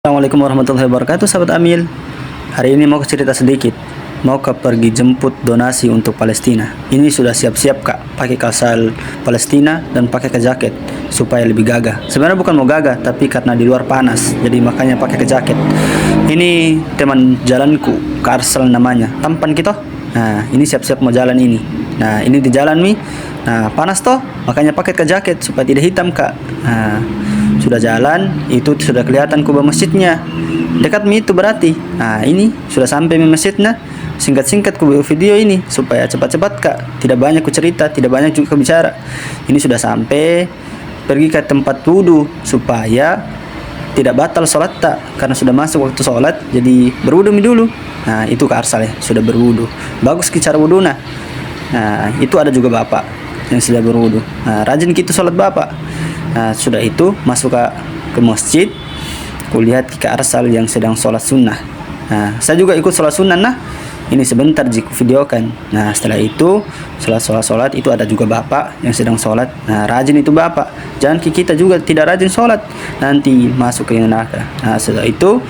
Assalamualaikum warahmatullahi wabarakatuh, sahabat Amil. Hari ini mau cerita sedikit. Mau pergi jemput donasi untuk Palestina. Ini sudah siap-siap kak, pakai kasal Palestina dan pakai ke jaket supaya lebih gagah. Sebenarnya bukan mau gagah, tapi karena di luar panas, jadi makanya pakai ke jaket. Ini teman jalanku, Karsel namanya. Tampan kita. Nah, ini siap-siap mau jalan ini. Nah, ini di jalan nih. Nah, panas toh, makanya pakai ke jaket supaya tidak hitam kak. Nah, sudah jalan, itu sudah kelihatan kubah masjidnya. Dekat mi itu berarti. Nah, ini sudah sampai mi masjidnya. Singkat-singkat ku video ini supaya cepat-cepat kak. Tidak banyak ku cerita, tidak banyak juga bicara. Ini sudah sampai, pergi ke tempat wudhu supaya tidak batal sholat tak, karena sudah masuk waktu sholat, jadi berwudhu mi dulu. Nah, itu ke Arsal ya, sudah berwudhu. Bagus ki cara wudhu nah. Nah, itu ada juga bapak yang sudah berwudhu. Nah, rajin gitu sholat bapak. Nah, sudah itu masuk ke masjid, kulihat ke Arsal yang sedang sholat sunnah. Nah, saya juga ikut sholat sunnah nah. Ini sebentar jika videokan. Nah, setelah itu sholat itu ada juga bapak yang sedang sholat. Nah, rajin itu bapak. Jangan kita juga tidak rajin sholat, nanti masuk ke neraka. Nah, setelah itu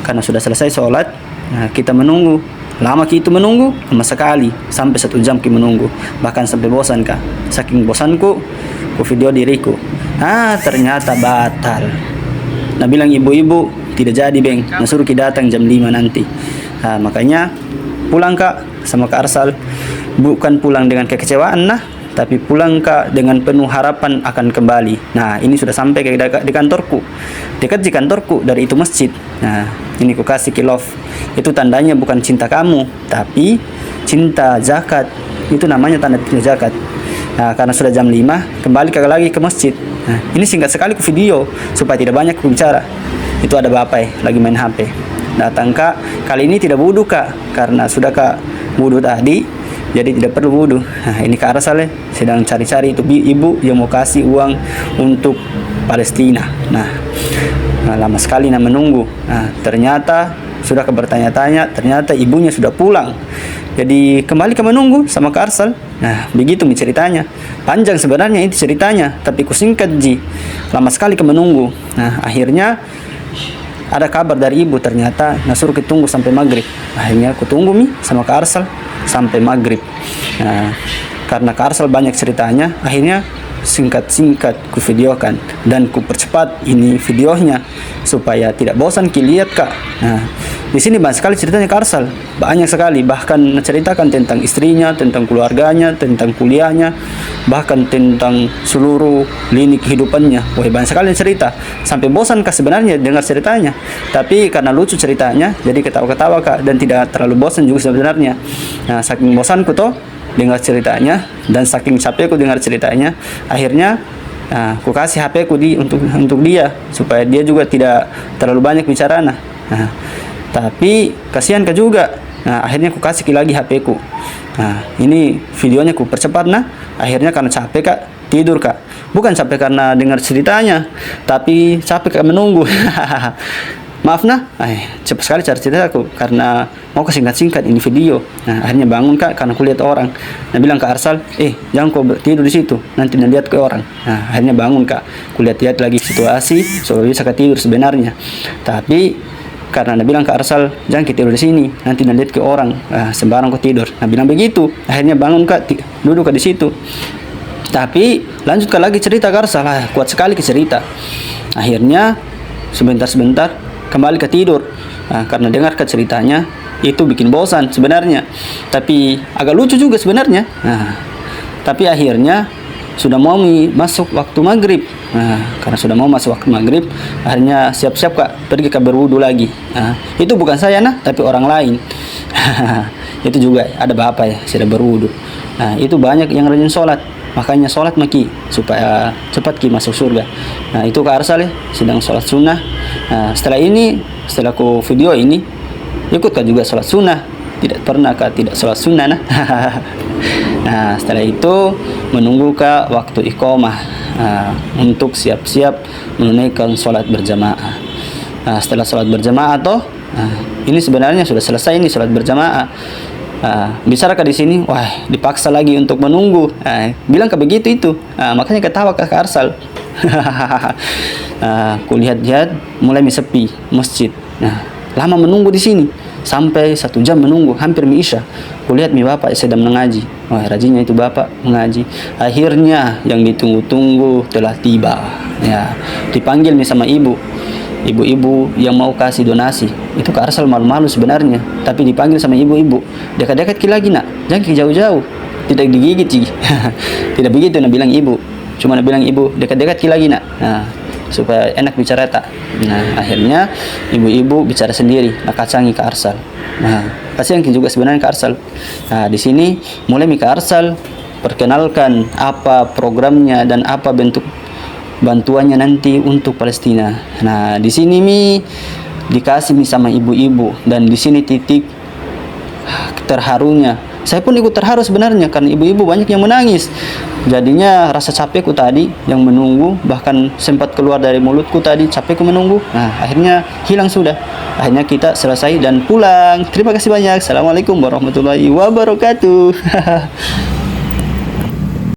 karena sudah selesai sholat, nah, kita menunggu. Lama kita menunggu, lama sekali, sampai 1 jam kita menunggu, bahkan sampai bosan kak. Saking bosanku, ku video diriku. Ah, ternyata batal. Nah, bilang ibu-ibu tidak jadi beng, nah suruh kita datang jam 5 nanti. Nah, makanya pulang kak sama Kak Arsal, bukan pulang dengan kekecewaan nah, tapi pulang kak dengan penuh harapan akan kembali. Nah, ini sudah sampai di kantorku, dekat di kantorku dari itu masjid. Nah, ini ku kasih ke love. Itu tandanya bukan cinta kamu, tapi cinta zakat. Itu namanya tanda cinta zakat. Nah, karena sudah jam 5, kembali lagi ke masjid. Nah, ini singkat sekali ku video supaya tidak banyak ku bicara. Itu ada bapak lagi main HP. Datang kak, kali ini tidak wudhu kak, karena sudah kak wudhu tadi, jadi tidak perlu wudhu. Nah, ini Kak Arsal sedang cari-cari itu ibu yang mau kasih uang untuk Palestina. Nah, lama sekali menunggu. Nah, ternyata sudah bertanya-tanya, ternyata ibunya sudah pulang. Jadi kembali ke menunggu sama Kak Arsal. Nah, begitu ceritanya. Panjang sebenarnya itu ceritanya, tapi kusingkat ji. Lama sekali ke menunggu. Nah, akhirnya ada kabar dari ibu, ternyata suruh ditunggu sampai maghrib. Akhirnya aku tunggu sama Kak Arsal sampai maghrib. Nah, karena Kak Arsal banyak ceritanya, akhirnya singkat-singkat ku videokan dan ku percepat ini videonya supaya tidak bosan lihat kak. Nah, di sini banyak sekali ceritanya Kak Arsal, banyak sekali, bahkan menceritakan tentang istrinya, tentang keluarganya, tentang kuliahnya, bahkan tentang seluruh lini kehidupannya. Wah, banyak sekali cerita sampai bosan kak sebenarnya dengar ceritanya, tapi karena lucu ceritanya jadi ketawa-ketawa kak, dan tidak terlalu bosan juga sebenarnya. Nah, saking bosanku toh dengar ceritanya dan saking capekku dengar ceritanya, akhirnya ku kasih HP ku untuk dia supaya dia juga tidak terlalu banyak bicara nah. Tapi kasihan kak juga. Nah, akhirnya ku kasih lagi HP ku. Nah, ini videonya ku percepat nah. Akhirnya karena capek kak tidur kak. Bukan capek karena dengar ceritanya, tapi capek kak menunggu. Maaf nah, cepat sekali cara cerita aku karena mau singkat-singkat ini video. Nah, akhirnya bangun kak karena kulihat orang. Nah, bilang ke Arsal, jangan kau tidur di situ, nanti lihat ke orang. Nah, akhirnya bangun kak, kulihat-lihat lagi situasi supaya bisa tidur sebenarnya. Tapi karena bilang ke Arsal, jangan kita tidur di sini, nanti lihat ke orang. Sembarang kau tidur. Nah, bilang begitu. Akhirnya bangun kak, duduk di situ. Tapi lanjutkan lagi cerita ke Arsal, kuat sekali ke cerita. Akhirnya sebentar kembali ke tidur. Nah, karena dengar ke ceritanya itu bikin bosan sebenarnya, tapi agak lucu juga sebenarnya. Nah, tapi akhirnya sudah mau masuk waktu maghrib. Nah, karena sudah mau masuk waktu maghrib, akhirnya siap-siap kak pergi ke berwudu lagi. Nah, itu bukan saya nah, tapi orang lain. Itu juga ada bapak ya sudah berwudu. Nah, itu banyak yang rajin sholat, makanya sholat maki supaya cepat masuk surga. Nah, itu Kak Arsal sedang sholat sunnah. Nah, setelah ku video ini ikut kak juga sholat sunnah. Tidak pernah kak tidak sholat sunnah nah. Nah, setelah itu menunggu kak waktu iqomah untuk siap-siap menunaikan sholat berjamaah. Nah, setelah sholat berjamaah ini sebenarnya sudah selesai ini sholat berjamaah. Bicara di sini, wah dipaksa lagi untuk menunggu. Bilang ke begitu itu, makanya ketawa ke Arsal. Kulihat-lihat mulai sepi masjid. Nah, lama menunggu di sini sampai 1 jam menunggu, hampir mi isya. Kulihat mi bapak sedang mengaji. Wah, rajinnya itu bapak mengaji. Akhirnya yang ditunggu-tunggu telah tiba. Ya, dipanggil mi sama ibu-ibu yang mau kasih donasi. Itu ke Arsal malu-malu sebenarnya, tapi dipanggil sama ibu-ibu. Dekat-dekat lagi nak, jangan ke jauh-jauh, tidak digigit sih. Tidak begitu nak bilang ibu, cuma nak bilang ibu dekat-dekat lagi nak. Nah, supaya enak bicara tak. Nah, akhirnya ibu-ibu bicara sendiri, nak kacangi ke Arsal. Nah, kasihan juga sebenarnya ke Arsal. Nah, di sini mulai ke Arsal perkenalkan apa programnya dan apa bentuk bantuannya nanti untuk Palestina. Nah, di sini dikasih sama ibu-ibu, dan di sini titik terharunya. Saya pun ikut terharu sebenarnya karena ibu-ibu banyak yang menangis. Jadinya rasa capekku tadi yang menunggu, bahkan sempat keluar dari mulutku tadi, capekku menunggu. Nah, akhirnya hilang sudah. Akhirnya kita selesai dan pulang. Terima kasih banyak. Assalamualaikum warahmatullahi wabarakatuh.